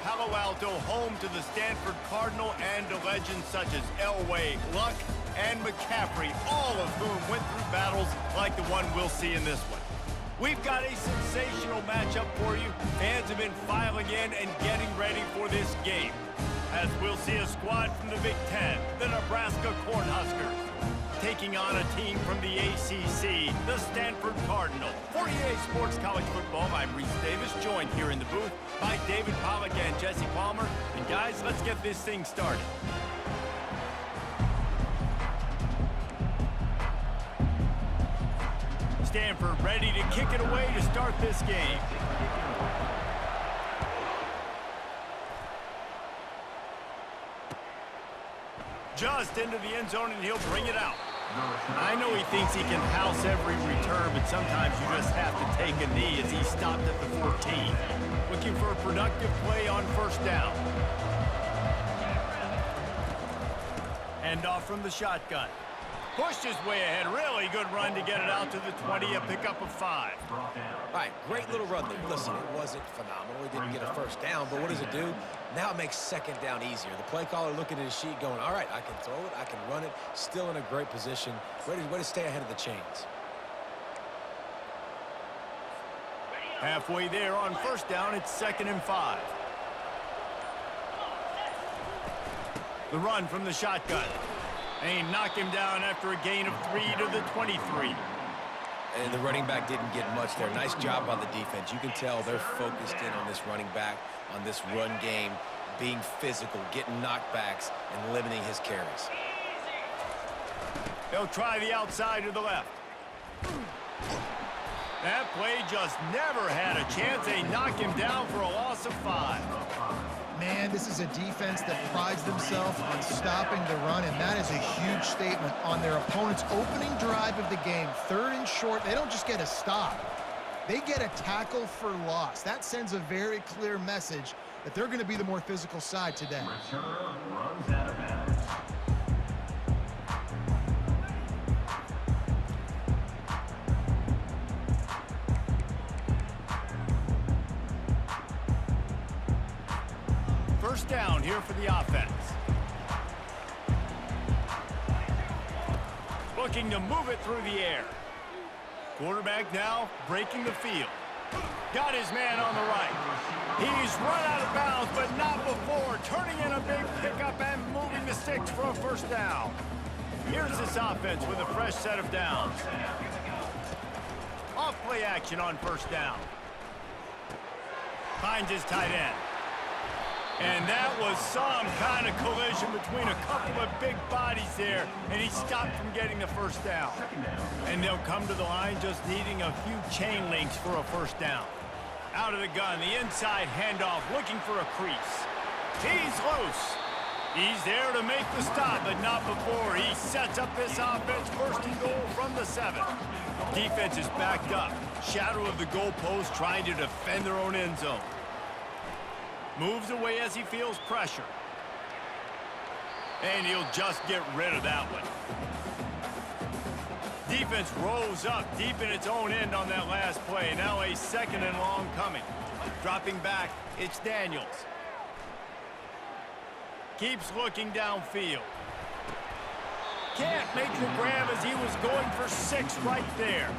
Palo Alto, home to the Stanford Cardinal and legends such as Elway, Luck, and McCaffrey, all of whom went through battles like the one we'll see in this one. We've got a sensational matchup for you. Fans have been filing in and getting ready for this game, as we'll see a squad from the Big Ten, the Nebraska Cornhuskers, taking on a team from the ACC, the Stanford Cardinal. For EA Sports College Football, I'm Reese Davis, joined here in the booth by David Pollack and Jesse Palmer. And guys, let's get this thing started. Stanford ready to kick it away to start this game. Just into the end zone, and he'll bring it out. I know he thinks he can house every return, but sometimes you just have to take a knee as he stopped at the 14. Looking for a productive play on first down. Hand off from the shotgun. Pushed his way ahead. Really good run to get it out to the 20, a pickup of 5. All right, great little run there. Listen, it wasn't phenomenal. He didn't get a first down, but what does it do? Now it makes second down easier. The play caller looking at his sheet going, all right, I can throw it, I can run it, still in a great position. Way to stay ahead of the chains. Halfway there on first down, it's 2nd and 5. The run from the shotgun. And he knocked him down after a gain of 3 to the 23. And the running back didn't get much there. Nice job by the defense. You can tell they're focused in on this running back, on this run game, being physical, getting knockbacks, and limiting his carries. He'll try the outside to the left. That play just never had a chance. They knock him down for a loss of 5. Man, this is a defense that prides themselves on stopping the run, and that is a huge statement on their opponent's opening drive of the game. 3rd and short, they don't just get a stop. They get a tackle for loss. That sends a very clear message that they're going to be the more physical side today. Runs out of bounds. First down here for the offense. Looking to move it through the air. Quarterback now breaking the field. Got his man on the right. He's run out of bounds, but not before. Turning in a big pickup and moving the sticks for a first down. Here's this offense with a fresh set of downs. Off play action on first down. Finds his tight end. And that was some kind of collision between a couple of big bodies there, and he stopped from getting the first down. And they'll come to the line just needing a few chain links for a first down. Out of the gun, the inside handoff, looking for a crease. He's loose. He's there to make the stop, but not before. He sets up this offense, 1st and goal from the 7. Defense is backed up. Shadow of the goalpost, trying to defend their own end zone. Moves away as he feels pressure. And he'll just get rid of that one. Defense rose up deep in its own end on that last play. Now a 2nd and long coming. Dropping back, it's Daniels. Keeps looking downfield. Can't make the grab as he was going for 6 right there.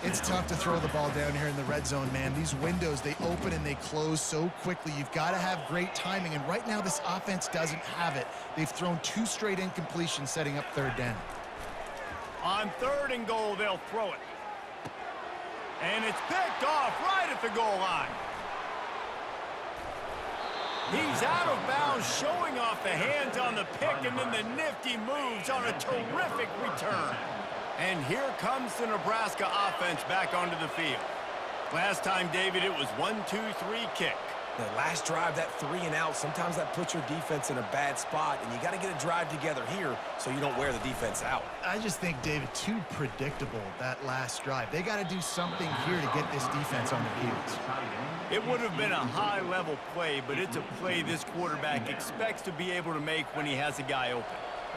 It's tough to throw the ball down here in the red zone, man. These windows, they open and they close so quickly. You've got to have great timing, and right now this offense doesn't have it. They've thrown 2 straight incompletions setting up 3rd down. On 3rd and goal, they'll throw it. And it's picked off right at the goal line. He's out of bounds, showing off the hands on the pick, and then the nifty moves on a terrific return. And here comes the Nebraska offense back onto the field. Last time, David, it was 1-2-3 kick. The last drive, that 3 and out, sometimes that puts your defense in a bad spot, and you got to get a drive together here so you don't wear the defense out. I just think, David, too predictable, that last drive. They got to do something here to get this defense on their heels. It would have been a high-level play, but it's a play this quarterback expects to be able to make when he has a guy open.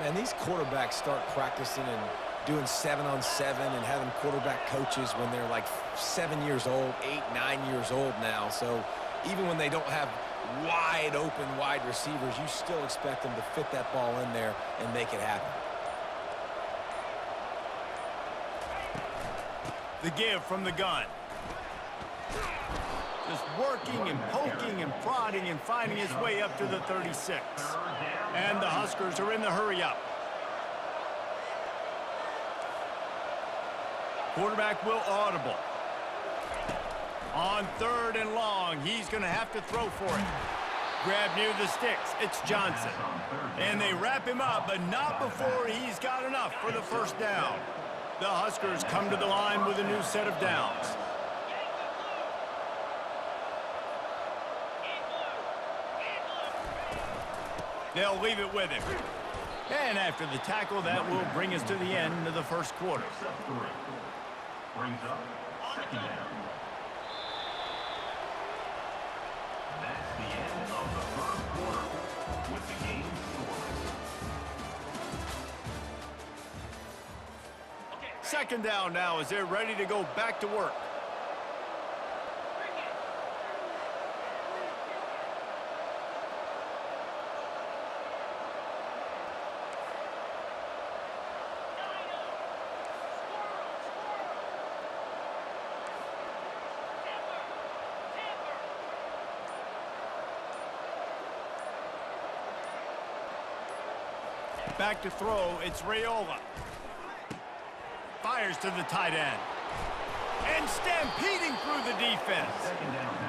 Man, these quarterbacks start practicing and doing 7-on-7 and having quarterback coaches when they're like 7 years old, 8, 9 years old now. So even when they don't have wide open wide receivers, you still expect them to fit that ball in there and make it happen. The give from the gun. Just working and poking and prodding and finding his way up to the 36. And the Huskers are in the hurry up. Quarterback will audible. On 3rd and long, he's going to have to throw for it. Grab near the sticks. It's Johnson. And they wrap him up, but not before he's got enough for the first down. The Huskers come to the line with a new set of downs. They'll leave it with him. And after the tackle, that will bring us to the end of the first quarter. Brings up second down. That's the end of the first quarter with the game scored. Second down now as they're ready to go back to work. Back to throw, it's Raiola. Fires to the tight end. And stampeding through the defense.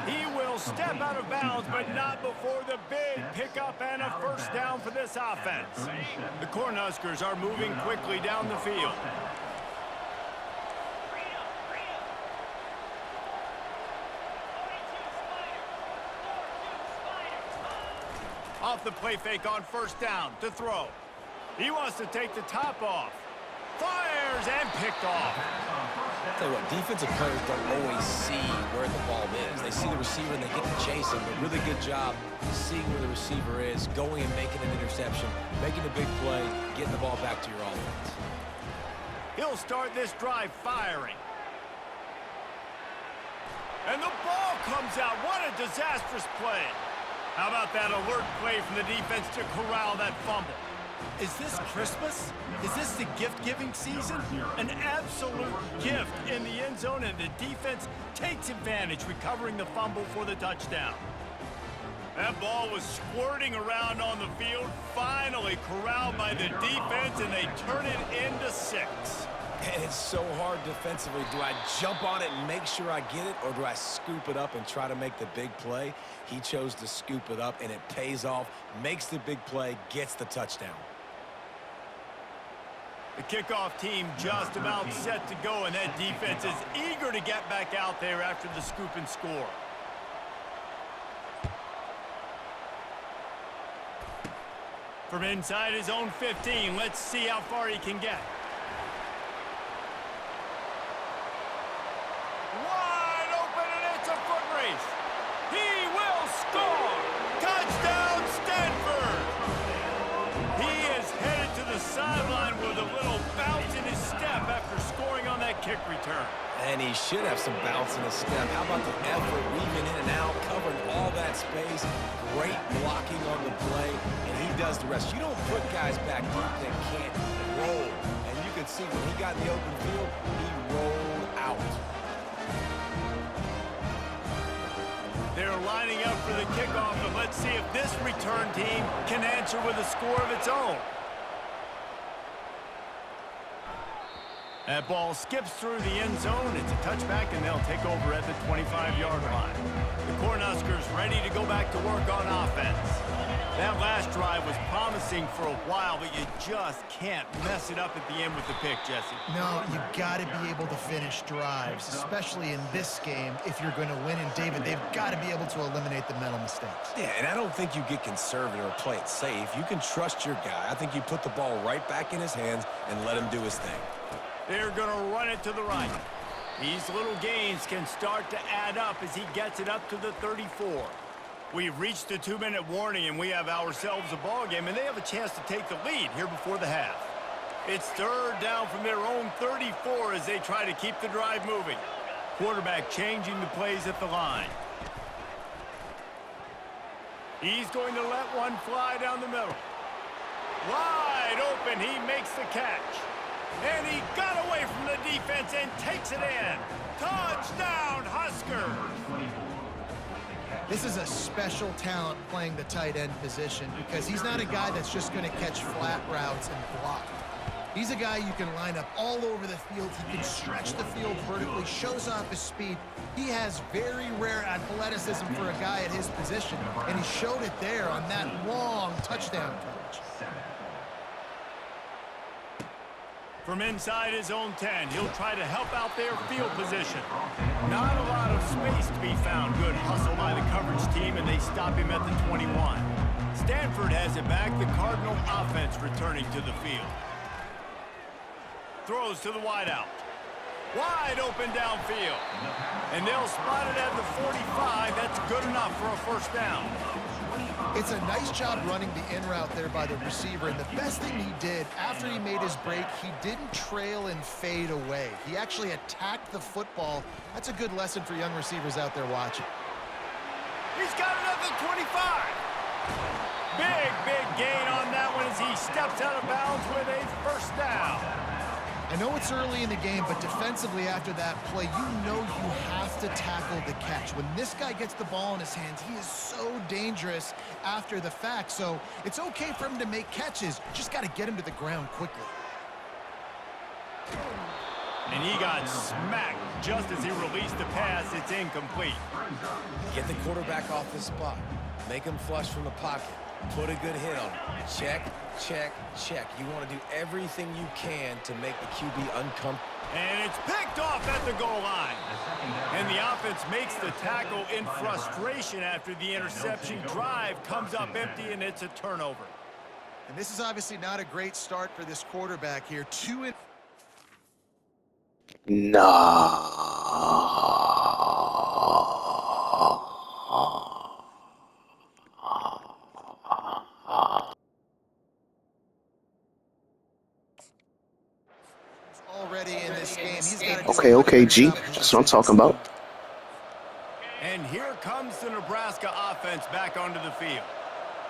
He will step out of bounds, but not before the big pickup and a first down for this offense. The Cornhuskers are moving quickly down the field. Off the play fake on first down to throw. He wants to take the top off. Fires and picked off. I'll tell you what, defensive players don't always see where the ball is. They see the receiver and they get to chase him. But really good job seeing where the receiver is, going and making an interception, making a big play, getting the ball back to your offense. He'll start this drive firing. And the ball comes out. What a disastrous play. How about that alert play from the defense to corral that fumble? Is this Christmas? Is this the gift-giving season? An absolute gift in the end zone, and the defense takes advantage, recovering the fumble for the touchdown. That ball was squirting around on the field, finally corralled by the defense, and they turn it into 6. And it's so hard defensively. Do I jump on it and make sure I get it, or do I scoop it up and try to make the big play? He chose to scoop it up, and it pays off, makes the big play, gets the touchdown. The kickoff team just about set to go, and that defense is eager to get back out there after the scoop and score. From inside his own 15, let's see how far he can get. Wide open, and it's a foot race. He will score! Touchdown, Stanford! He is headed to the sideline with a little bounce in his step after scoring on that kick return. And he should have some bounce in his step. How about the effort, weaving in and out, covering all that space, great blocking on the play, and he does the rest. You don't put guys back deep that can't roll. And you can see when he got in the open field, he rolled out. They're lining up for the kickoff, and let's see if this return team can answer with a score of its own. That ball skips through the end zone. It's a touchback, and they'll take over at the 25-yard line. The Cornhuskers ready to go back to work on offense. That last drive was promising for a while, but you just can't mess it up at the end with the pick, Jesse. No, you got to be able to finish drives, especially in this game if you're going to win. And, David, they've got to be able to eliminate the mental mistakes. Yeah, and I don't think you get conservative or play it safe. You can trust your guy. I think you put the ball right back in his hands and let him do his thing. They're going to run it to the right. These little gains can start to add up as he gets it up to the 34. We've reached the 2-minute warning, and we have ourselves a ball game, and they have a chance to take the lead here before the half. It's third down from their own 34 as they try to keep the drive moving. Quarterback changing the plays at the line. He's going to let one fly down the middle. Wide open, he makes the catch. And he got away from the defense and takes it in. Touchdown, Huskers! This is a special talent playing the tight end position because he's not a guy that's just going to catch flat routes and block. He's a guy you can line up all over the field. He can stretch the field vertically, shows off his speed. He has very rare athleticism for a guy at his position, and he showed it there on that long touchdown catch. From inside his own 10, he'll try to help out their field position. Not a lot of space to be found. Good hustle by the coverage team, and they stop him at the 21. Stanford has it back. The Cardinal offense returning to the field. Throws to the wideout. Wide open downfield. And they'll spot it at the 45. That's good enough for a first down. It's a nice job running the in route there by the receiver, and the best thing he did after he made his break, he didn't trail and fade away. He actually attacked the football. That's a good lesson for young receivers out there watching. He's got another 25. Big gain on that one as he steps out of bounds with a first down. I know it's early in the game, but defensively after that play, you know you have to tackle the catch. When this guy gets the ball in his hands, he is so dangerous after the fact. So it's okay for him to make catches. You just got to get him to the ground quickly. And he got smacked just as he released the pass. It's incomplete. Get the quarterback off his spot. Make him flush from the pocket. Put a good hit on him. Check, check, check. You want to do everything you can to make the QB uncomfortable. And it's picked off at the goal line. And the offense makes the tackle in frustration after the interception. Drive comes up empty, and it's a turnover. And this is obviously not a great start for this quarterback here. Already in this game. He's got Okay, G. That's what I'm talking about. And here comes the Nebraska offense back onto the field.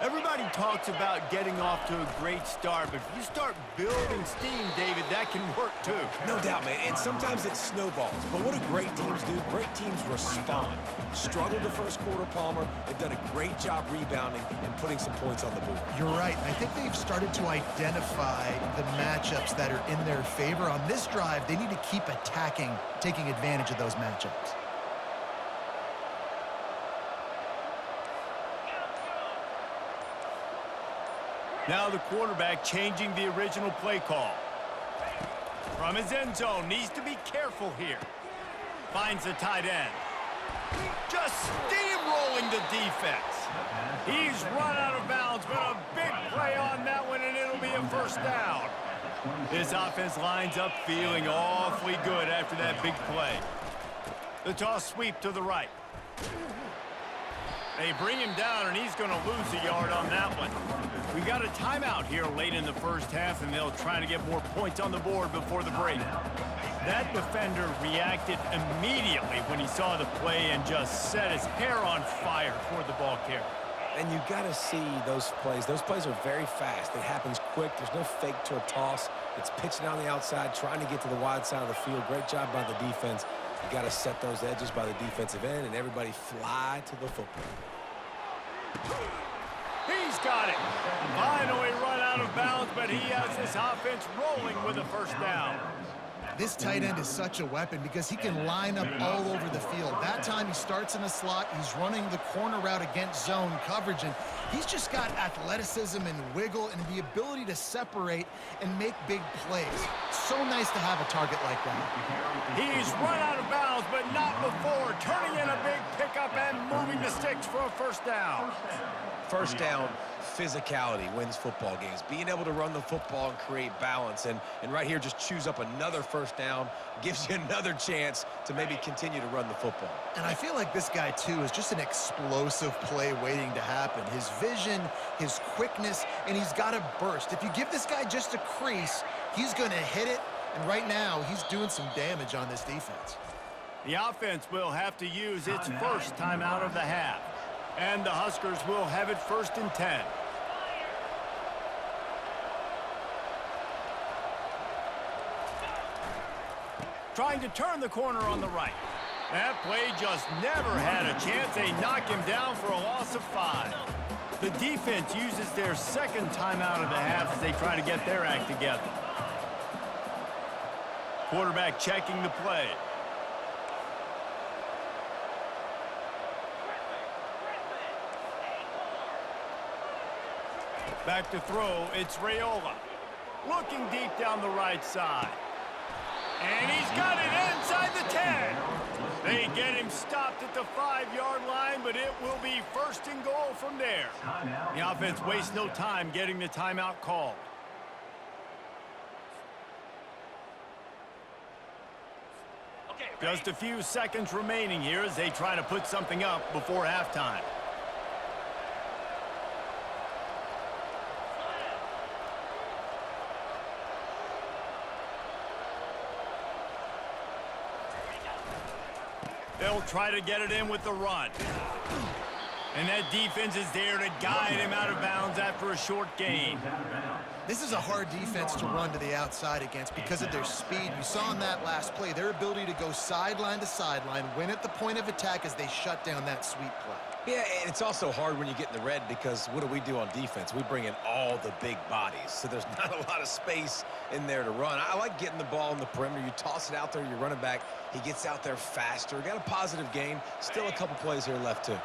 Everybody talks about getting off to a great start, but if you start building steam, David, that can work too. No doubt, man. And sometimes it snowballs. But what do great teams do? Great teams respond. Struggled the first quarter, Palmer. They've done a great job rebounding and putting some points on the board. You're right. I think they've started to identify the matchups that are in their favor. On this drive, they need to keep attacking, taking advantage of those matchups. Now the quarterback changing the original play call. From his end zone, needs to be careful here. Finds the tight end. Just steamrolling the defense. He's run out of bounds, but a big play on that one, and it'll be a first down. This offense lines up feeling awfully good after that big play. The toss sweep to the right. They bring him down, and he's going to lose a yard on that one. We got a timeout here late in the first half, and they'll try to get more points on the board before the break. That defender reacted immediately when he saw the play and just set his hair on fire toward the ball carrier. And you got to see those plays. Those plays are very fast. It happens quick. There's no fake to a toss. It's pitching on the outside, trying to get to the wide side of the field. Great job by the defense. You got to set those edges by the defensive end, and everybody fly to the football. He's got it. Finally run out of bounds, but he has this offense rolling with a first down. This tight end is such a weapon because he can line up all over the field. That time he starts in the slot. He's running the corner route against zone coverage, and he's just got athleticism and wiggle and the ability to separate and make big plays. So nice to have a target like that. He's run out of bounds, but not before. Turning in a big pickup and moving the sticks for a first down. First down, physicality wins football games. Being able to run the football and create balance. And right here, just choose up another first down, gives you another chance to maybe continue to run the football. And I feel like this guy, too, is just an explosive play waiting to happen. His vision, his quickness, and he's got a burst. If you give this guy just a crease, he's going to hit it. And right now, he's doing some damage on this defense. The offense will have to use its first timeout of the half. And the Huskers will have it 1st and 10. Trying to turn the corner on the right. That play just never had a chance. They knock him down for a loss of 5. The defense uses their second timeout of the half as they try to get their act together. Quarterback checking the play. Back to throw, it's Raiola. Looking deep down the right side. And he's got it inside the 10. They get him stopped at the 5-yard line, but it will be 1st and goal from there. The offense wastes no time getting the timeout called. Just a few seconds remaining here as they try to put something up before halftime. They'll try to get it in with the run. And that defense is there to guide him out of bounds after a short gain. This is a hard defense to run to the outside against because of their speed. You saw in that last play their ability to go sideline to sideline, win at the point of attack as they shut down that sweep play. Yeah, and it's also hard when you get in the red because what do on defense? We bring in all the big bodies, so there's not a lot of space in there to run. I like getting the ball in the perimeter. You toss it out there, your running back, he gets out there faster. Got a positive gain. Still a couple plays here left, too.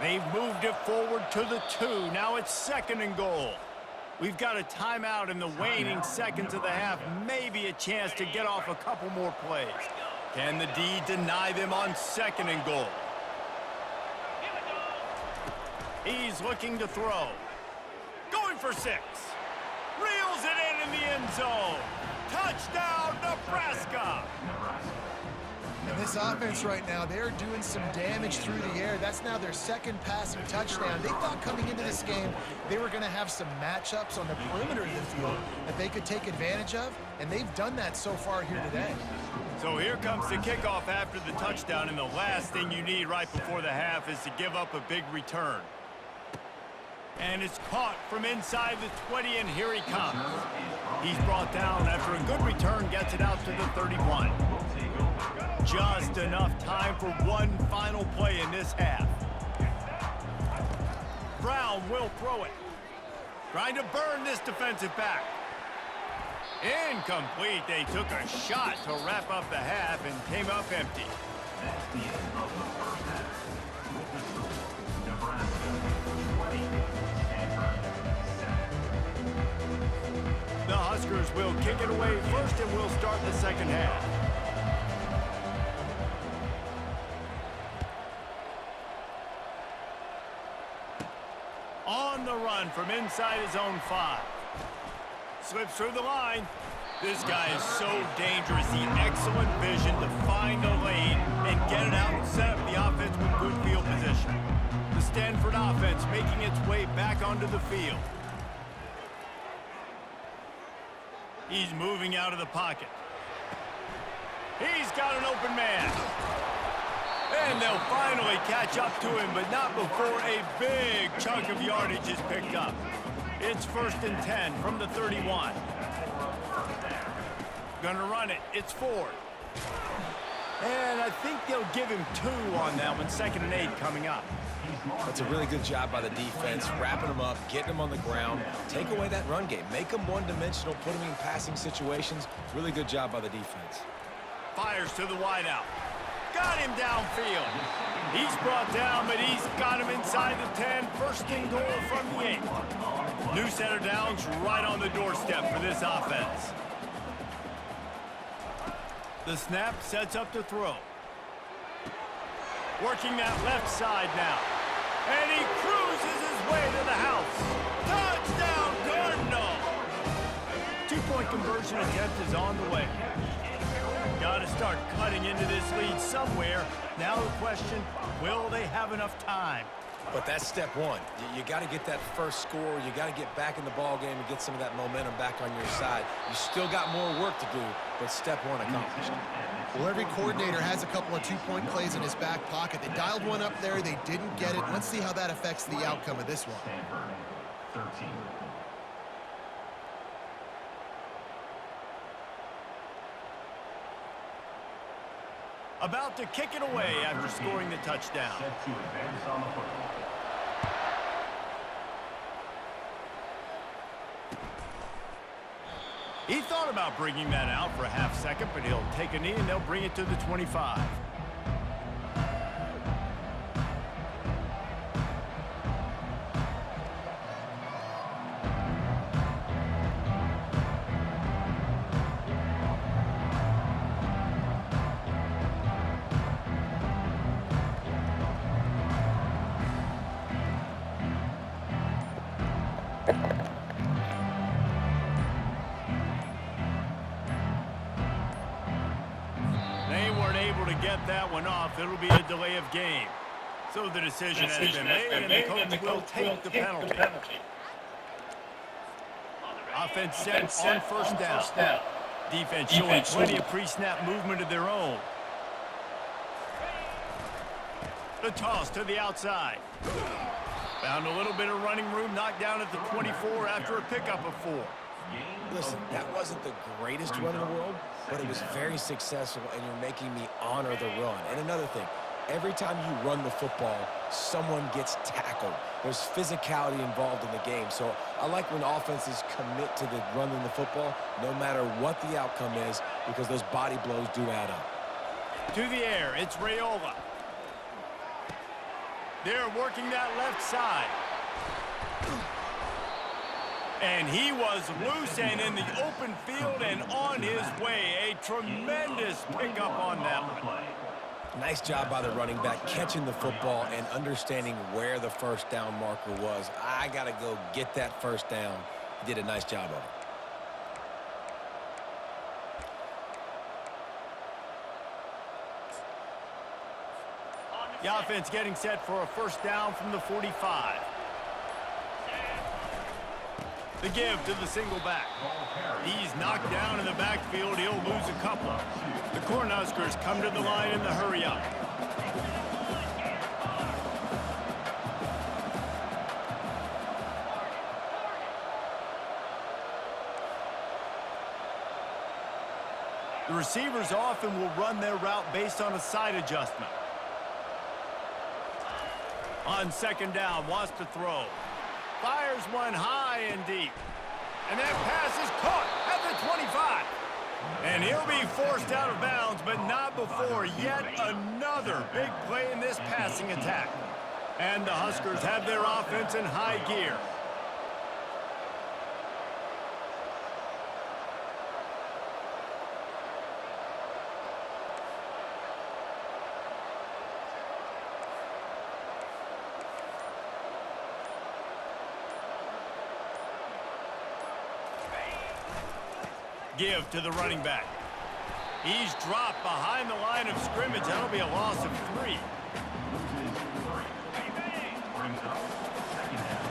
They've moved it forward to the 2. Now it's 2nd and goal. We've got a timeout in the waning seconds of the half. Maybe a chance to get off a couple more plays. Can the D deny them on 2nd and goal? He's looking to throw. Going for 6. Reels it in the end zone. Touchdown, Nebraska. And this offense right now, they're doing some damage through the air. That's now their 2nd passing touchdown. They thought coming into this game they were going to have some matchups on the perimeter of the field that they could take advantage of, and they've done that so far here today. So here comes the kickoff after the touchdown, and the last thing you need right before the half is to give up a big return. And it's caught from inside the 20, and here he comes. He's brought down after a good return, gets it out to the 31. Just enough time for one final play in this half. Brown will throw it. Trying to burn this defensive back. Incomplete. They took a shot to wrap up the half and came up empty. That's the end of the first half. Nebraska 20, Stanford 7. The Huskers will kick it away first, and we'll start the second half. On the run from inside his own 5. Slips through the line. This guy is so dangerous. The excellent vision to find a lane and get it out and set up the offense with good field position. The Stanford offense making its way back onto the field. He's moving out of the pocket. He's got an open man. And they'll finally catch up to him, but not before a big chunk of yardage is picked up. It's 1st and 10 from the 31. Gonna run it. It's Ford. And I think they'll give him 2 on that one. 2nd and 8 coming up. That's a really good job by the defense, wrapping them up, getting them on the ground. Take away that run game. Make them one-dimensional, put them in passing situations. Really good job by the defense. Fires to the wideout. Got him downfield. He's brought down, but he's got him inside the 10. 1st and goal from the 8. New set of downs right on the doorstep for this offense. The snap sets up to throw. Working that left side now. And he cruises his way to the house. Touchdown, Cardinal! 2-point conversion attempt is on the way. Got to start cutting into this lead somewhere. Now the question, will they have enough time? But that's step one. You got to get that first score. You got to get back in the ball game and get some of that momentum back on your side. You still got more work to do, but step one accomplished. Well, every coordinator has a couple of two-point plays in his back pocket. They dialed one up there. They didn't get it. Let's see how that affects the outcome of this one. Stanford, 13. About to kick it away after scoring the touchdown. Set to advance on the football. He thought about bringing that out for a half second, but he'll take a knee and they'll bring it to the 25. They weren't able to get that one off. It'll be a delay of game. So the decision has been made, and the coach will take the penalty. Offense set on first down. Defense showing plenty of pre-snap movement of their own. The toss to the outside. Found a little bit of running room, knocked down at the 24 after a pickup of 4. Listen, that wasn't the greatest run in the world, but it was very successful, and you're making me honor the run. And another thing, every time you run the football, someone gets tackled. There's physicality involved in the game. So I like when offenses commit to the running the football, no matter what the outcome is, because those body blows do add up. To the air, it's Raiola. They're working that left side. And he was loose and in the open field and on his way. A tremendous pickup on that one. Nice job by the running back, catching the football and understanding where the first down marker was. I got to go get that first down. He did a nice job of it. The offense getting set for a first down from the 45. The give to the single back. He's knocked down in the backfield. He'll lose a couple. The Cornhuskers come to the line in the hurry up. The receivers often will run their route based on a side adjustment. On second down, wants to throw. Fires one high and deep. And that pass is caught at the 25. And he'll be forced out of bounds, but not before yet another big play in this passing attack. And the Huskers have their offense in high gear. Give to the running back. He's dropped behind the line of scrimmage. That'll be a loss of 3. Brings up second down.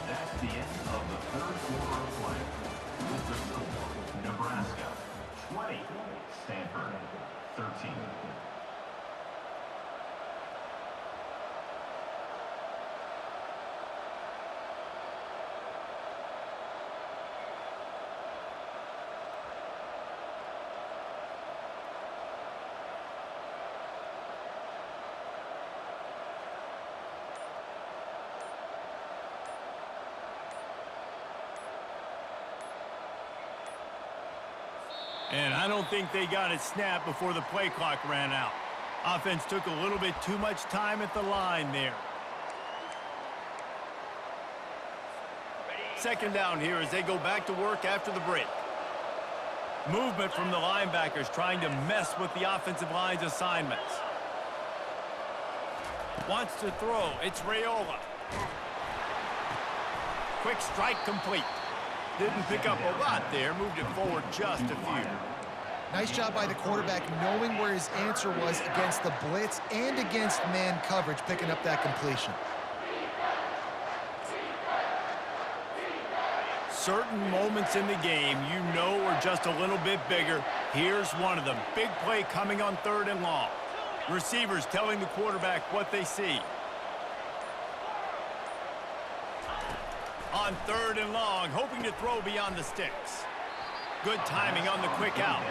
That's the end of the third quarter of play. With the score, Nebraska 20, Stanford 13. And I don't think they got it snapped before the play clock ran out. Offense took a little bit too much time at the line there. Second down here as they go back to work after the break. Movement from the linebackers trying to mess with the offensive line's assignments. Wants to throw. It's Raiola. Quick strike complete. Didn't pick up a lot there. Moved it forward just a few. Nice job by the quarterback knowing where his answer was against the blitz and against man coverage, picking up that completion. Certain moments in the game you know are just a little bit bigger. Here's one of them. Big play coming on 3rd and long. Receivers telling the quarterback what they see. On 3rd and long, hoping to throw beyond the sticks. Good timing on the quick out.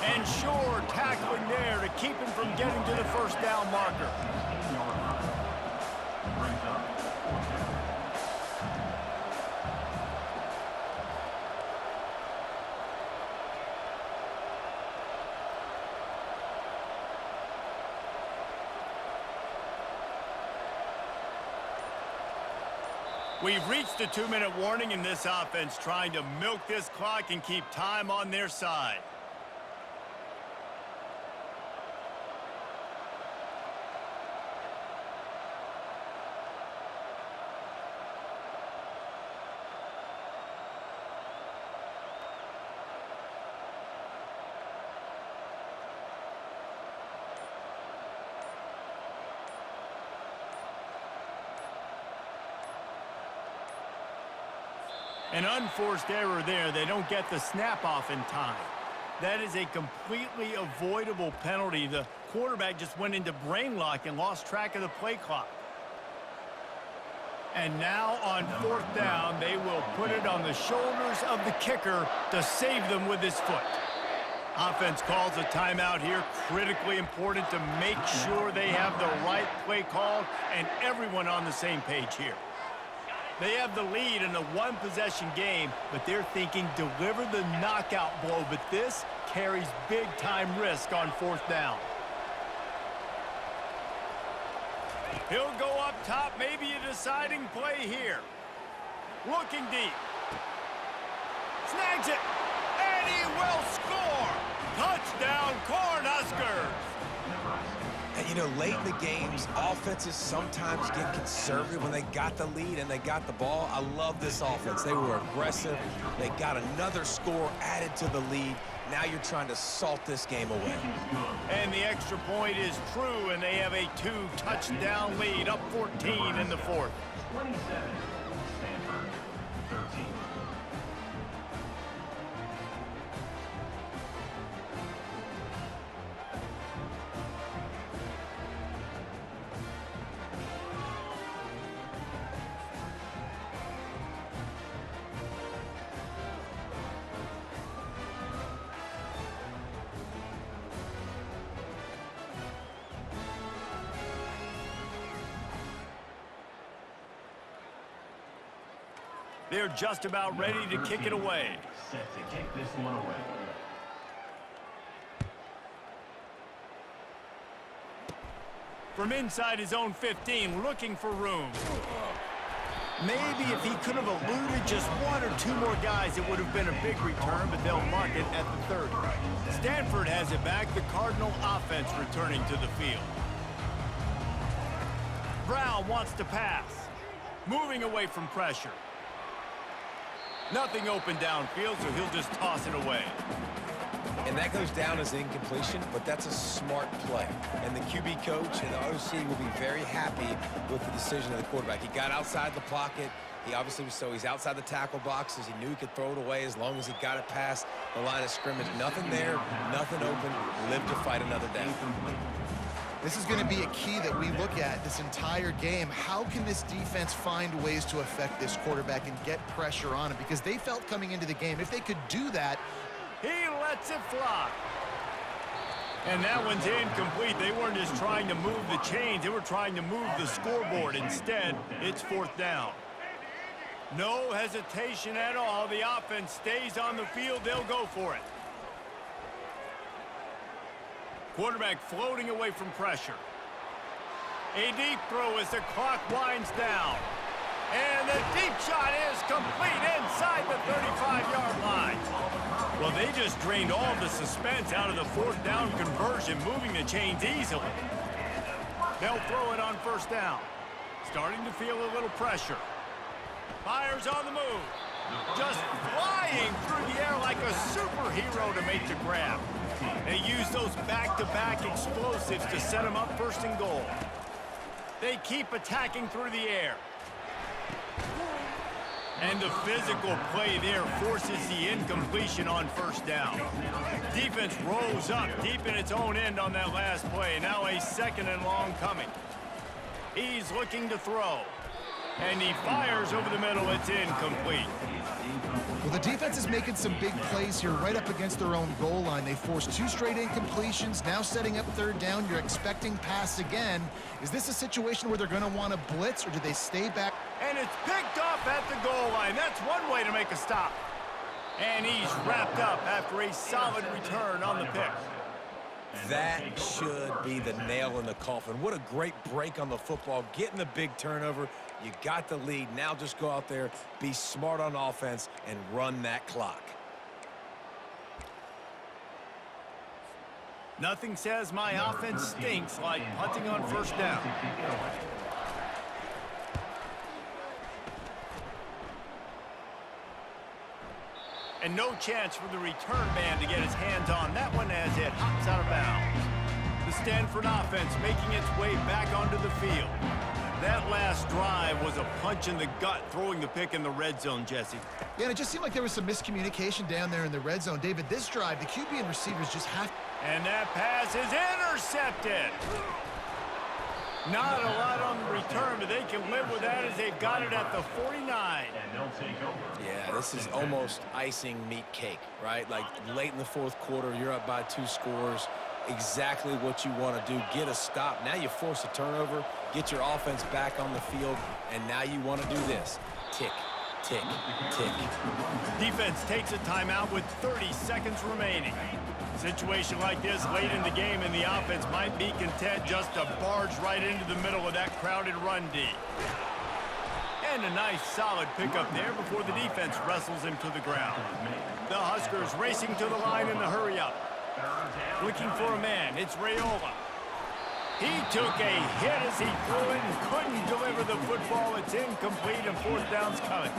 And sure, tackling there to keep him from getting to the first down marker. We've reached a 2-minute warning in this offense, trying to milk this clock and keep time on their side. An unforced error there. They don't get the snap off in time. That is a completely avoidable penalty. The quarterback just went into brain lock and lost track of the play clock. And now on 4th down, they will put it on the shoulders of the kicker to save them with his foot. Offense calls a timeout here. Critically important to make sure they have the right play call and everyone on the same page here. They have the lead in a 1-possession game, but they're thinking deliver the knockout blow, but this carries big-time risk on 4th down. He'll go up top, maybe a deciding play here. Looking deep. Snags it, and he will score! Touchdown, Cornhuskers! And, you know, late in the games, offenses sometimes get conservative when they got the lead and they got the ball. I love this offense. They were aggressive. They got another score added to the lead. Now you're trying to salt this game away. And the extra point is true, and they have a 2-touchdown lead, up 14 in the 4th. 27, Stanford, 13. They're just about ready to kick it away. Set to kick this one away. From inside his own 15, looking for room. Maybe if he could have eluded just 1 or 2 more guys, it would have been a big return, but they'll mark it at the 30. Stanford has it back. The Cardinal offense returning to the field. Brown wants to pass. Moving away from pressure. Nothing open downfield, so he'll just toss it away. And that goes down as an incompletion, but that's a smart play. And the QB coach and the OC will be very happy with the decision of the quarterback. He got outside the pocket. He obviously was he's outside the tackle boxes. He knew he could throw it away as long as he got it past the line of scrimmage. Nothing there, nothing open. Live to fight another down. This is going to be a key that we look at this entire game. How can this defense find ways to affect this quarterback and get pressure on him? Because they felt coming into the game, if they could do that. He lets it fly. And that one's incomplete. They weren't just trying to move the chains. They were trying to move the scoreboard. Instead, it's 4th down. No hesitation at all. The offense stays on the field. They'll go for it. Quarterback floating away from pressure. A deep throw as the clock winds down. And the deep shot is complete inside the 35-yard line. Well, they just drained all the suspense out of the 4th down conversion, moving the chains easily. They'll throw it on 1st down. Starting to feel a little pressure. Fires on the move. Just flying through the air like a superhero to make the grab. They use those back-to-back explosives to set them up first and goal. They keep attacking through the air. And the physical play there forces the incompletion on first down. Defense rolls up deep in its own end on that last play. Now a second and long coming. He's looking to throw. And he fires over the middle. It's incomplete. Well, the defense is making some big plays here right up against their own goal line. They forced 2 straight incompletions, now setting up third down. You're expecting pass again. Is this a situation where they're going to want to blitz, or do they stay back? And it's picked off at the goal line. That's one way to make a stop. And he's wrapped up after a solid return on the pick. That should be the nail in the coffin. What a great break on the football, getting the big turnover. You got the lead. Now just go out there, be smart on offense, and run that clock. Nothing says my offense stinks like punting on first down. And no chance for the return man to get his hands on that one as it hops out of bounds. The Stanford offense making its way back onto the field. That last drive was a punch in the gut, throwing the pick in the red zone, Jesse. Yeah, and it just seemed like there was some miscommunication down there in the red zone. David, this drive, the QB and receivers just have... And that pass is intercepted. Not a lot on the return, but they can live with that as they've got it at the 49. Yeah, this is almost icing meat cake, right? Like late in the fourth quarter, you're up by 2 scores. Exactly what you want to do. Get a stop. Now you force a turnover, get your offense back on the field, and now you want to do this. Tick, tick, tick. Defense takes a timeout with 30 seconds remaining. Situation like this late in the game, and the offense might be content just to barge right into the middle of that crowded run D. And a nice solid pickup there before the defense wrestles him to the ground. The Huskers racing to the line in the hurry up. Looking for a man, it's Raiola. He took a hit as he threw it and couldn't deliver the football. It's incomplete and fourth down's coming.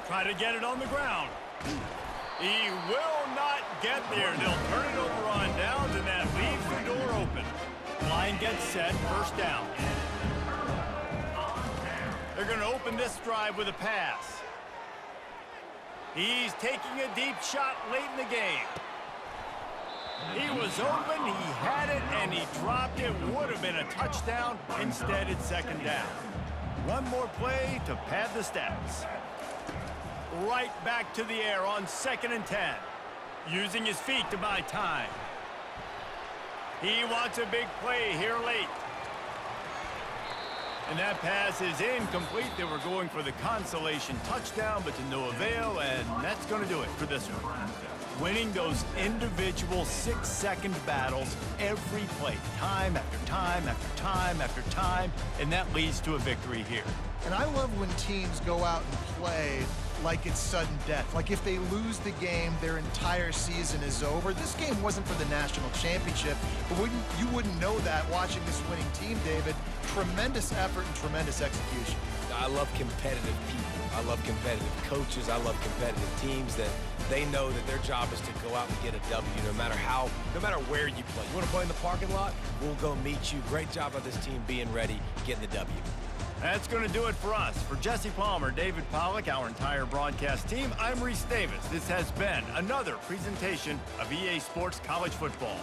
Try to get it on the ground. He will not get there. They'll turn it over on downs, and that leaves the door open. Line gets set, first down. They're going to open this drive with a pass. He's taking a deep shot late in the game. He was open, he had it, and he dropped it. Would have been a touchdown. Instead, it's second down. One more play to pad the stats. Right back to the air on 2nd and 10. Using his feet to buy time. He wants a big play here late. And that pass is incomplete. They were going for the consolation touchdown, but to no avail, and that's going to do it for this one. Winning those individual 6-second battles every play, time after time after time after time, and that leads to a victory here. And I love when teams go out and play like it's sudden death. Like if they lose the game, their entire season is over. This game wasn't for the national championship, but you wouldn't know that watching this winning team, David. Tremendous effort and tremendous execution. I love competitive people. I love competitive coaches. I love competitive teams that they know that their job is to go out and get a W no matter where you play. You want to play in the parking lot? We'll go meet you. Great job by this team being ready, getting the W. That's going to do it for us. For Jesse Palmer, David Pollack, our entire broadcast team, I'm Reese Davis. This has been another presentation of EA Sports College Football.